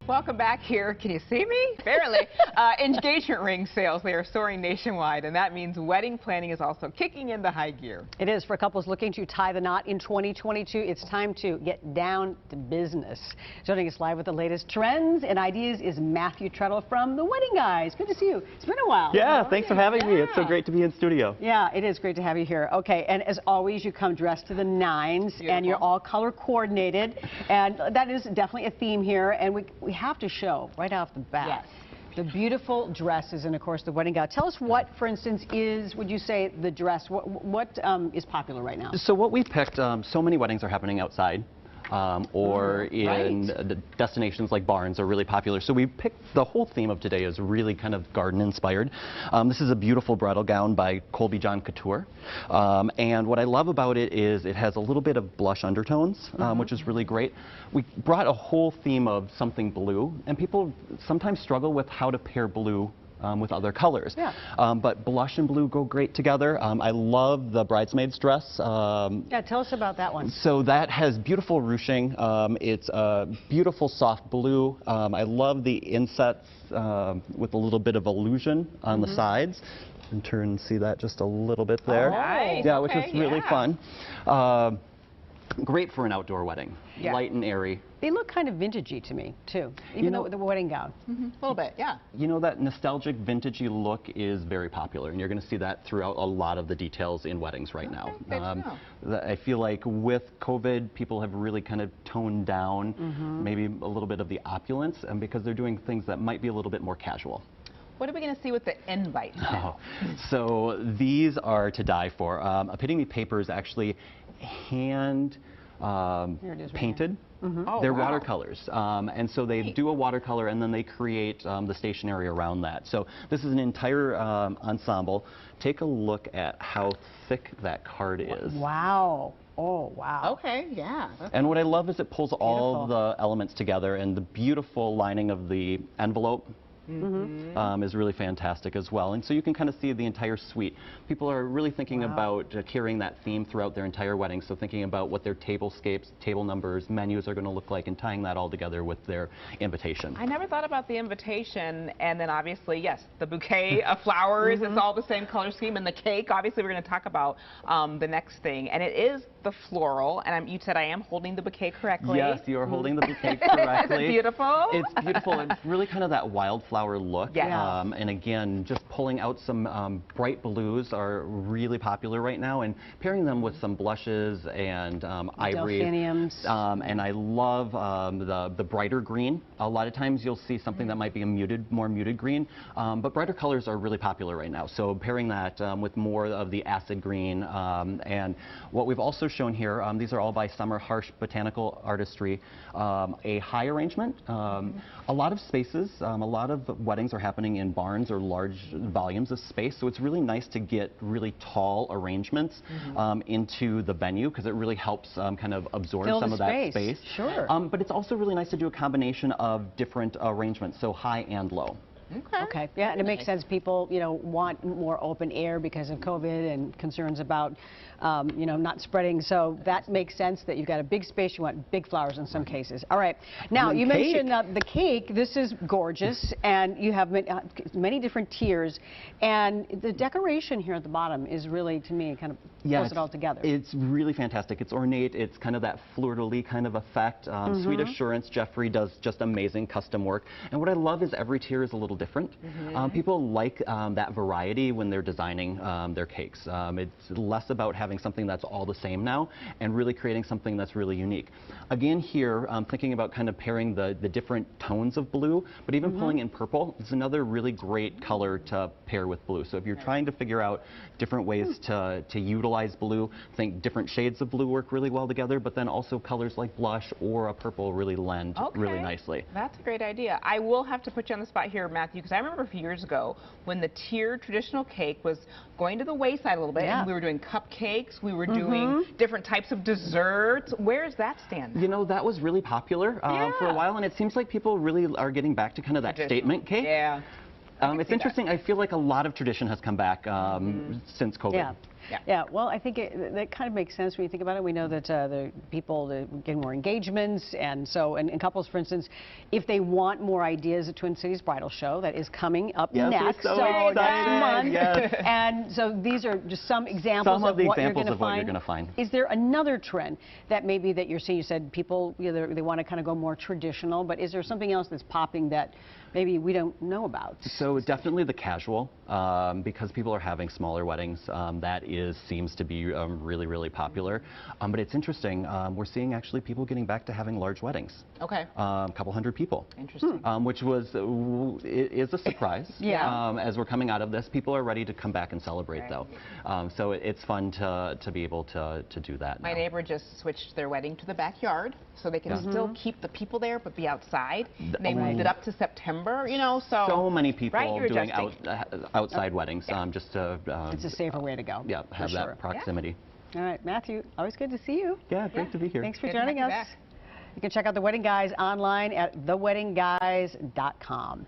Welcome back here. Can you see me? Barely. Engagement ring sales, they are soaring nationwide, and that means wedding planning is also kicking into high gear. It is for couples looking to tie the knot in 2022. It's time to get down to business. Joining us live with the latest trends and ideas is Matthew Trettel from the Wedding Guys. Good to see you. It's been a while. Yeah, thanks for having me. It's so great to be in studio. Yeah, it is great to have you here. Okay, and as always, you come dressed to the nines. Beautiful. And you're all color coordinated, and that is definitely a theme here, and we have to show right off the bat. Yes. The beautiful dresses and, of course, the wedding gown. Tell us what, for instance, would you say, the dress, what is popular right now? So what we picked, so many weddings are happening outside. Or in the destinations like barns are really popular. So we picked, the whole theme of today is really kind of garden inspired. This is a beautiful bridal gown by Colby John Couture. And what I love about it is it has a little bit of blush undertones, which is really great. We brought a whole theme of something blue, and people sometimes struggle with how to pair blue with other colors. Yeah. But blush and blue go great together. I love the bridesmaid's dress. Yeah, tell us about that one. So that has beautiful ruching. It's a beautiful soft blue. I love the insets with a little bit of illusion on the sides. And turn and see that just a little bit there. Oh, nice. Yeah, which is really fun. Great for an outdoor wedding. Yeah. Light and airy. They look kind of vintagey to me, too, even though the wedding gown. A little bit, yeah. You know, that nostalgic vintagey look is very popular, and you're going to see that throughout a lot of the details in weddings right now. I feel like with COVID, people have really kind of toned down maybe a little bit of the opulence, and because they're doing things that might be a little bit more casual. What are we going to see with the invites? So these are to die for. Epitome paper is actually hand painted. They're watercolors, and so they do a watercolor and then they create the stationery around that. So this is an entire ensemble. Take a look at how thick that card is. Wow. Oh, wow. Okay, yeah. And what I love is it pulls all the elements together, and the beautiful lining of the envelope is really fantastic as well. And so you can kind of see the entire suite. People are really thinking about carrying that theme throughout their entire wedding, so thinking about what their tablescapes, table numbers, menus are going to look like, and tying that all together with their invitation. I never thought about the invitation, and then obviously, yes, the bouquet of flowers, it's all the same color scheme, and the cake, obviously we're going to talk about the next thing, and it is the floral, and you said I am holding the bouquet correctly. Yes, you are holding the bouquet correctly. Is it beautiful? It's beautiful. It's really kind of that wildflower look. Yeah. And again, just pulling out some bright blues are really popular right now, and pairing them with some blushes and ivory. Delphiniums. And I love the brighter green. A lot of times you'll see something that might be a more muted green, but brighter colors are really popular right now. So pairing that with more of the acid green, and what we've also shown here, these are all by Summer Harsh Botanical Artistry, a high arrangement. A lot of spaces, a lot of weddings are happening in barns or large volumes of space, so it's really nice to get really tall arrangements into the venue, because it really helps kind of absorb some of that space. Sure. But it's also really nice to do a combination of different arrangements, so high and low. Okay. Yeah, and it makes sense. People, want more open air because of COVID and concerns about, not spreading. So that makes sense that you've got a big space. You want big flowers in some cases. All right. Now, you mentioned the cake. This is gorgeous, and you have many different tiers. And the decoration here at the bottom is really, to me, kind of pulls it all together. It's really fantastic. It's ornate. It's kind of that fleur-de-lis kind of effect. Sweet Assurance, Jeffrey does just amazing custom work. And what I love is every tier is a little different. People like that variety when they're designing their cakes. It's less about having something that's all the same now and really creating something that's really unique. Again here, thinking about kind of pairing the different tones of blue, but even pulling in purple is another really great color to pair with blue. So if you're trying to figure out different ways to utilize blue, think different shades of blue work really well together, but then also colors like blush or a purple really lend really nicely. That's a great idea. I will have to put you on the spot here, Matthew, because I remember a few years ago when the tiered traditional cake was going to the wayside a little bit, and we were doing cupcakes, we were doing different types of desserts. Where does that stand? You know, that was really popular for a while, and it seems like people really are getting back to kind of that statement cake. It's interesting. I feel like a lot of tradition has come back since COVID. Yeah. Yeah, well, I think that kind of makes sense when you think about it. We know that the people get more engagements, and so in couples, for instance, if they want more ideas at Twin Cities Bridal Show, that is coming up next. So next month. Yes. And so these are just some examples of what you're going to find. Is there another trend that maybe that you're seeing? You said people they want to kind of go more traditional, but is there something else that's popping that maybe we don't know about? So definitely the casual, because people are having smaller weddings. That seems to be really, really popular. But it's interesting. We're seeing actually people getting back to having large weddings. Okay. A couple hundred people. Interesting. Which is a surprise. As we're coming out of this, people are ready to come back and celebrate, though. So it's fun to be able to do that. My neighbor just switched their wedding to the backyard, so they can still keep the people there, but be outside. They moved it up to September, you know, so many people doing outside weddings, just to it's a safer way to go. Yeah, have that proximity. All right, Matthew, always good to see you. Yeah, great to be here. Thanks for joining us. You can check out The Wedding Guys online at theweddingguys.com.